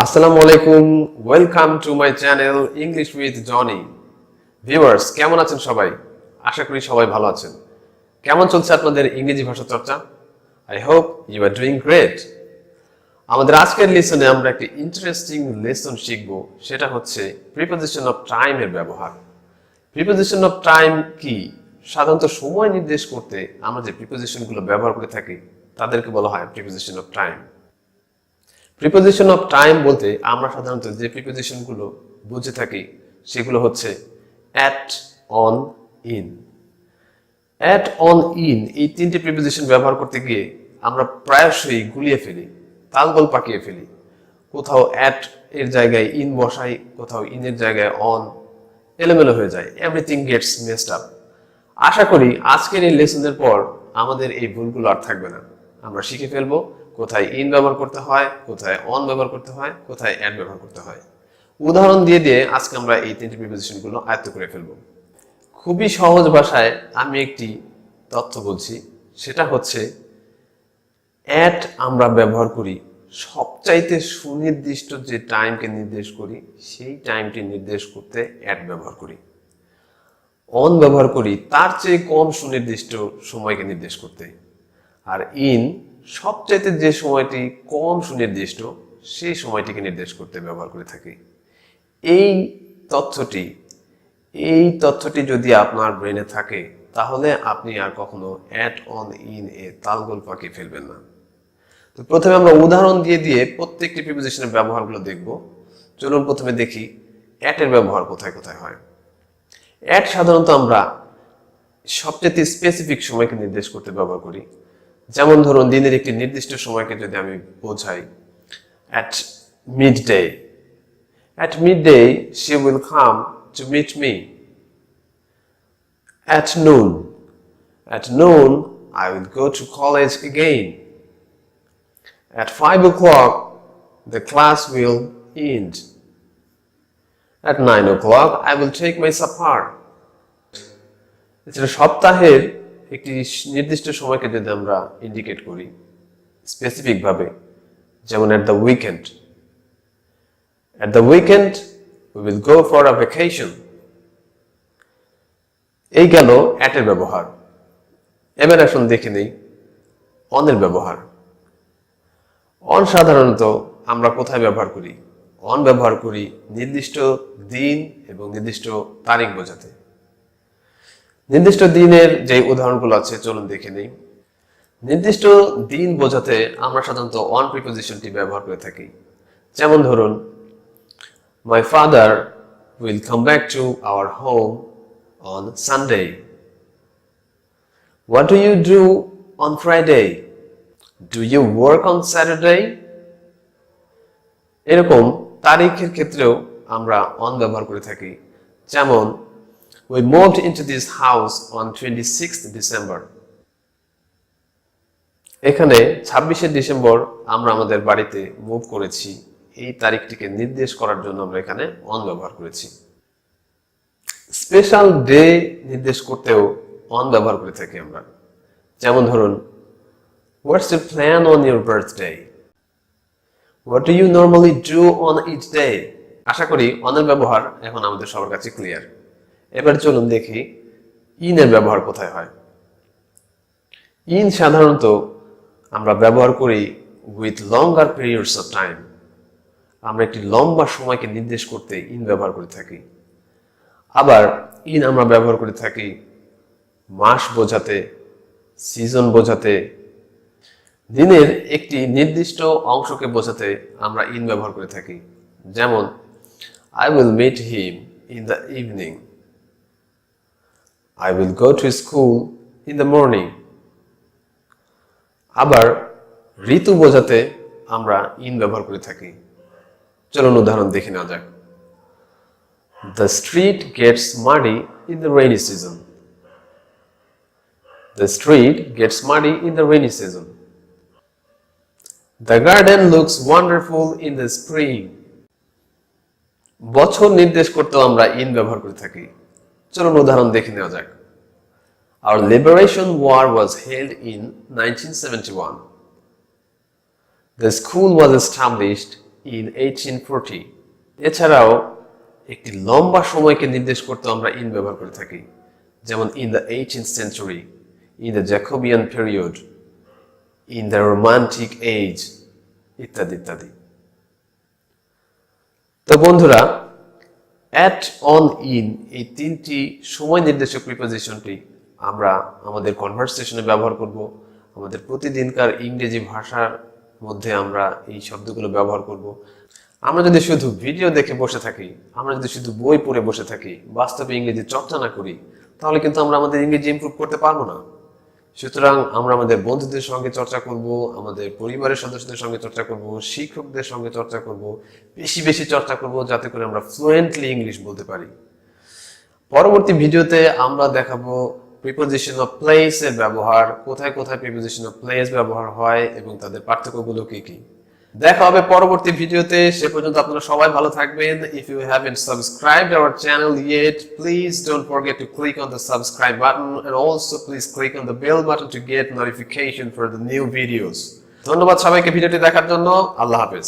আসসালামু আলাইকুম, welcome to my channel English with Johnny. Viewers, কেমন আছেন সবাই? আশা করি সবাই ভালো আছেন। কেমন চলছে আপনাদের ইংরেজি ভাষা চর্চা? I hope you are doing great. আমাদের আজকের লেসনে আমরা একটি ইন্টারেস্টিং লেসন শিখব, সেটা হচ্ছে প্রিপোজিশন অফ টাইম এর ব্যবহার। প্রিপোজিশন অফ টাইম কি? সাধারণত সময় নির্দেশ করতে আমরা যে প্রিপোজিশনগুলো ব্যবহার করে থাকি তাদেরকে বলা হয় preposition of time. Preposition of time বলতে আমরা সাধারণত যে প্রিপোজিশনগুলো বুঝে থাকি সেগুলো হচ্ছে at, on, in. At, on, in এই তিনটি প্রিপোজিশন ব্যবহার করতে গিয়ে আমরা প্রায়শই গুলিয়ে ফেলি, তালগোল পাকিয়ে ফেলি। কোথাও অ্যাট এর জায়গায় ইন বসাই, কোথাও ইনের জায়গায় অন, এলোমেলো হয়ে যায়। Everything gets messed up. আশা করি আজকের এই লেসনের পর আমাদের এই ভুলগুলো আর থাকবে না। আমরা শিখে ফেলবো কোথায় ইন ব্যবহার করতে হয়, কোথায় অন ব্যবহার করতে হয়, কোথায় অ্যাট ব্যবহার করতে হয়। উদাহরণ দিয়ে দিয়ে আজকে আমরা এই তিনটি প্রিপোজিশনগুলো আয়ত্ত করে ফেলবো। খুবই সহজ ভাষায় আমি একটি তথ্য বলছি, সেটা হচ্ছে অ্যাট আমরা ব্যবহার করি সবচাইতে সুনির্দিষ্ট যে টাইমকে নির্দেশ করি সেই টাইমটি নির্দেশ করতে অ্যাট ব্যবহার করি। অন ব্যবহার করি তার চেয়ে কম সুনির্দিষ্ট সময়কে নির্দেশ করতে। আর ইন সবচাইতে যে সময়টি কম সুনির্দিষ্ট সেই সময়টিকে নির্দেশ করতে ব্যবহার করে থাকি। এই তথ্যটি যদি আপনার ব্রেনে থাকে তাহলে আপনি আর কখনো অ্যাট, অন, ইন এ তালগোল পাকিয়ে ফেলবেন না। তো প্রথমে আমরা উদাহরণ দিয়ে দিয়ে প্রত্যেকটি প্রিপোজিশনের ব্যবহারগুলো দেখব। চলুন প্রথমে দেখি অ্যাট এর ব্যবহার কোথায় কোথায় হয়। অ্যাট সাধারণত আমরা সবচেয়ে স্পেসিফিক সময়কে নির্দেশ করতে ব্যবহার করি। যেমন ধরুন, দিনের একটি নির্দিষ্ট সময়কে যদি আমি বোঝাই, at midday, at midday she will come to meet me. At noon I will go to college again. At 5 o'clock the class will end. At 9 o'clock I will take my supper. এছাড়া সপ্তাহের একটি নির্দিষ্ট সময়কে যদি আমরা indicate করি specific ভাবে, যেমন at the weekend we will go for a vacation. এই গেল অ্যাট এর ব্যবহার। এবার আসুন দেখে নেই অন এর ব্যবহার। অন সাধারণত আমরা কোথায় ব্যবহার করি? অন ব্যবহার করি নির্দিষ্ট দিন এবং নির্দিষ্ট তারিখ বোঝাতে। নির্দিষ্ট দিনের যে উদাহরণগুলো আছে চলুন দেখে নেই। নির্দিষ্ট দিন বোঝাতে আমরা সাধারণত অন প্রিপোজিশনটি ব্যবহার করে থাকি। যেমন ধরুন, my father will come back to our home on Sunday. What do you do on Friday? Do you work on Saturday? এরকম তারিখের ক্ষেত্রেও আমরা অন ব্যবহার করে থাকি। যেমন, we moved into this house on 26th December. এখানে 26শে ডিসেম্বর আমরা আমাদের বাড়িতে মুভ করেছি। এই তারিখটিকে নির্দেশ করার জন্য আমরা এখানে অন ব্যবহার করেছি। স্পেশাল ডে নির্দেশ করতেও অন ব্যবহার করে থাকি আমরা। যেমন ধরুন, what's your plan on your birthday? What do you normally do on each day? আশা করি অনের ব্যবহার এখন আমাদের সবার কাছে ক্লিয়ার। এবার চলুন দেখি ইন এর ব্যবহার কোথায় হয়। ইন সাধারণত আমরা ব্যবহার করি with longer periods of time. আমরা একটি লম্বা সময়কে নির্দেশ করতে ইন ব্যবহার করে থাকি। আবার ইন আমরা ব্যবহার করে থাকি মাস বোঝাতে, সিজন বোঝাতে, দিনের একটি নির্দিষ্ট অংশকে বোঝাতে আমরা ইন ব্যবহার করে থাকি। যেমন, I will meet him in the evening. I will go to school in the morning. আবার ঋতু বোঝাতে আমরা ইন ব্যবহার করে থাকি। চলুন উদাহরণ দেখে নেওয়া যাক। The street gets muddy in the rainy season. The street gets muddy in the rainy season. The garden looks wonderful in the spring. বছর নির্দেশ করতেও আমরা ইন ব্যবহার করে থাকি। চলুন উদাহরণ দেখে নেওয়া যাক। Our liberation war was held in 1971. The school was established in 1840 এছাড়াও একটি লম্বা সময়কে নির্দেশ করতে আমরা in ব্যবহার করে থাকি, যেমন in the 18th century, in the Jacobean period, in the romantic age ইত্যাদি ইত্যাদি। তো বন্ধুরা, at, on, in এই তিনটি সময় নির্দেশক প্রিপজিশনটি আমরা আমাদের কনভারসেশনে ব্যবহার করব। আমাদের প্রতিদিনকার ইংরেজি ভাষার মধ্যে আমরা এই শব্দগুলো ব্যবহার করব। আমরা যদি শুধু ভিডিও দেখে বসে থাকি, আমরা যদি শুধু বই পড়ে বসে থাকি, বাস্তবে ইংরেজি চর্চা না করি, তাহলে কিন্তু আমরা আমাদের ইংরেজি ইমপ্রুভ করতে পারবো না। সুতরাং আমরা আমাদের বন্ধুদের সঙ্গে চর্চা করব, আমাদের পরিবারের সদস্যদের সঙ্গে চর্চা করব, শিক্ষকদের সঙ্গে চর্চা করব, বেশি বেশি চর্চা করব, যাতে করে আমরা ফ্লুয়েন্টলি ইংলিশ বলতে পারি। পরবর্তী ভিডিওতে আমরা দেখাবো প্রিপোজিশন অফ প্লেস এর ব্যবহার, কোথায় কোথায় প্রিপোজিশন অফ প্লেস ব্যবহার হয় এবং তাদের পার্থক্যগুলো কি কি। দেখা হবে পরবর্তী ভিডিওতে। সে পর্যন্ত আপনারা সবাই ভালো থাকবেন। If you haven't subscribed our channel yet, please don't forget to click on the subscribe button and also please click on the bell button to get notification for the new videos. ধন্যবাদ সবাইকে ভিডিওটি দেখার জন্য। আল্লাহ হাফেজ।